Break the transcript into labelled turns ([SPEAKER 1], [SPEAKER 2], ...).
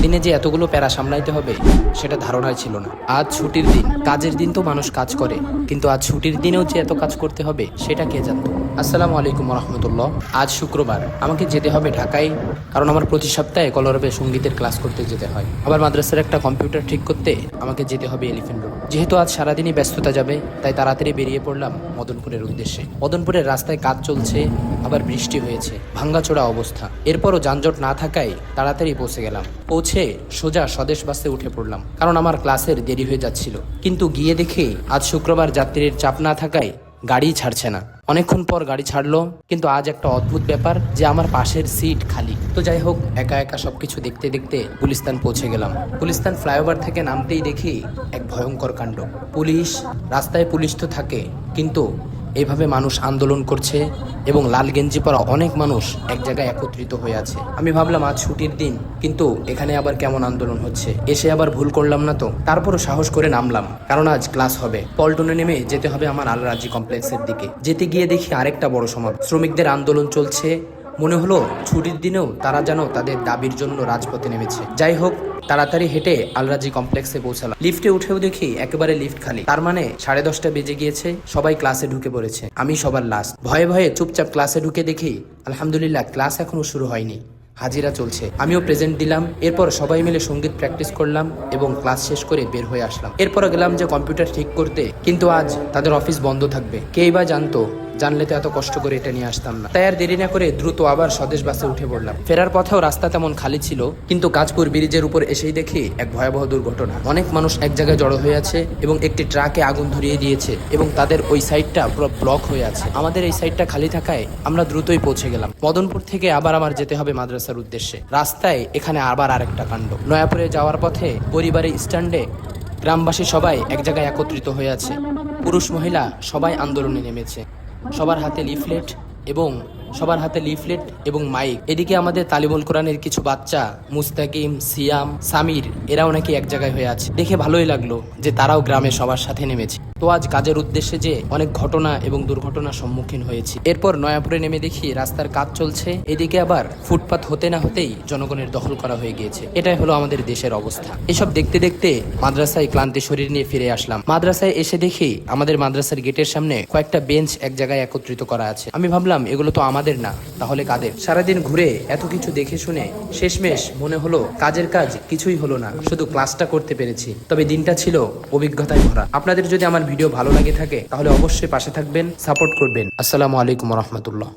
[SPEAKER 1] সারাদিনে যে এতগুলো প্যারা সামলাইতে হবে সেটা ধারণাই ছিল না। আজ ছুটির দিন, কাজের দিন তো মানুষ কাজ করে, কিন্তু আজ ছুটির দিনেও যে এত কাজ করতে হবে সেটা কে জানতো। আসসালামু আলাইকুম রহমতুল্লাহ। আজ শুক্রবার, আমাকে যেতে হবে ঢাকায়, কারণ আমার প্রতি সপ্তাহে কলরবে সঙ্গীতের ক্লাস করতে যেতে হয়। আবার মাদ্রাসার একটা কম্পিউটার ঠিক করতে আমাকে যেতে হবে এলিফ্যান্ট রোড। যেহেতু আজ সারাদিনই ব্যস্ততা যাবে, তাই তাড়াতাড়ি বেরিয়ে পড়লাম মদনপুরের উদ্দেশ্যে। মদনপুরের রাস্তায় কাজ চলছে, আবার বৃষ্টি হয়েছে, ভাঙ্গাচোরা অবস্থা। এরপরও যানজট না থাকায় তাড়াতাড়ি পৌঁছে গেলাম। পৌঁছে সোজা স্বদেশ বাসে উঠে পড়লাম, কারণ আমার ক্লাসের দেরি হয়ে যাচ্ছিল। কিন্তু গিয়ে দেখে আজ শুক্রবার যাত্রীর চাপ না থাকায় গাড়ি ছাড়ছে না। অনেকক্ষণ পর গাড়ি ছাড়লো, কিন্তু আজ একটা অদ্ভুত ব্যাপার যে আমার পাশের সিট খালি। তো যাই হোক, একা একা সবকিছু দেখতে দেখতে গুলিস্তান পৌঁছে গেলাম। গুলিস্তান ফ্লাইওভার থেকে নামতেই দেখি এক ভয়ঙ্কর কাণ্ড। পুলিশ, রাস্তায় পুলিশ তো থাকে, কিন্তু এইভাবে মানুষ আন্দোলন করছে এবং লাল গেঞ্জি পরা অনেক মানুষ এক জায়গায় একত্রিত হয়ে আছে। আমি ভাবলাম আজ ছুটির দিন, কিন্তু এখানে আবার কেমন আন্দোলন হচ্ছে, এসে আবার ভুল করলাম না তো। তারপরও সাহস করে নামলাম, কারণ আজ ক্লাস হবে। পল্টনে নেমে যেতে হবে আমার আল রাজি কমপ্লেক্সের দিকে। যেতে গিয়ে দেখি আরেকটা বড় সমাবেশ, শ্রমিকদের আন্দোলন চলছে। মনে হলো ছুটির দিনেও তারা যেন তাদের দাবির জন্য রাজপথে নেমেছে। যাই হোক, তাড়াতাড়ি হেঁটে আলরাজি কমপ্লেক্সে পৌঁছালাম। লিফটে উঠেও দেখি একেবারে লিফট খালি। তার মানে 10:30 বেজে গিয়েছে, সবাই ক্লাসে ঢুকে পড়েছে। আমি সবার লাস্ট। ভয়ে ভয়ে চুপচাপ ক্লাসে ঢুকে দেখি আলহামদুলিল্লাহ ক্লাস এখনো শুরু হয়নি, হাজিরা চলছে। আমিও প্রেজেন্ট দিলাম। এরপর সবাই মিলে সঙ্গীত প্র্যাকটিস করলাম এবং ক্লাস শেষ করে বের হয়ে আসলাম। এরপর গেলাম যে কম্পিউটার ঠিক করতে, কিন্তু আজ তাদের অফিস বন্ধ থাকবে। কেই বা জানতো, জানলে তো এত কষ্ট করে এটা নিয়ে আসতাম না। তাই আর দেরি না করে দ্রুত আবার স্বদেশ বাসে উঠে পড়লাম। ফেরার পথেও রাস্তা তেমন খালি ছিল, কিন্তু গাজপুর ব্রিজের উপর এসেই দেখি এক ভয়াবহ দুর্ঘটনা। অনেক মানুষ এক জায়গায় জড়ো হয়ে আছে এবং একটি ট্রাকে আগুন ধরিয়ে দিয়েছে এবং তাদের ওই সাইডটা পুরো ব্লক হয়ে আছে। আমাদের এই সাইডটা খালি থাকায় আমরা দ্রুতই পৌঁছে গেলাম। মদনপুর থেকে আবার আমার যেতে হবে মাদ্রাসার উদ্দেশ্যে। রাস্তায় এখানে আবার আরেকটা কাণ্ড। নয়াপুরে যাওয়ার পথে পরিবারের স্ট্যান্ডে গ্রামবাসী সবাই এক জায়গায় একত্রিত হয়ে আছে। পুরুষ মহিলা সবাই আন্দোলনে নেমেছে। সবার হাতে লিফলেট এবং মাইক। এদিকে আমাদের তালিমুল কোরআনের কিছু বাচ্চা, মুস্তাকিম, সিয়াম, সামির, এরাও নাকি এক জায়গায় হয়ে আছে। দেখে ভালোই লাগলো যে তারাও গ্রামে সবার সাথে নেমেছে। তো আজ কাজের উদ্দেশ্যে যে অনেক ঘটনা এবং দুর্ঘটনার সম্মুখীন হয়েছি। এরপর নয়াপুরে নেমে দেখি রাস্তার কাজ চলছে, এদিকে আবার ফুটপাত হতে না হতেই জনগণের দখল করা হয়ে গিয়েছে। এটাই হলো আমাদের দেশের অবস্থা। এসব দেখতে দেখতে মাদ্রাসায় ক্লান্তি শরীর নিয়ে ফিরে আসলাম। মাদ্রাসায় এসে দেখি আমাদের মাদ্রাসার গেটের সামনে কয়েকটা বেঞ্চ এক জায়গায় একত্রিত করা আছে। আমি ভাবলাম এগুলো তো আমাদের না, তাহলে কাদের? সারাদিন ঘুরে এত কিছু দেখে শুনে শেষমেশ মনে হলো কাজের কাজ কিছুই হলো না, শুধু ক্লাসটা করতে পেরেছি। তবে দিনটা ছিল অভিজ্ঞতায় ভরা। আপনাদের যদি আমার ভিডিও ভালো লাগে থাকে তাহলে অবশ্যই পাশে থাকবেন, সাপোর্ট করবেন। আসসালামু আলাইকুম রহমতুল্লাহ।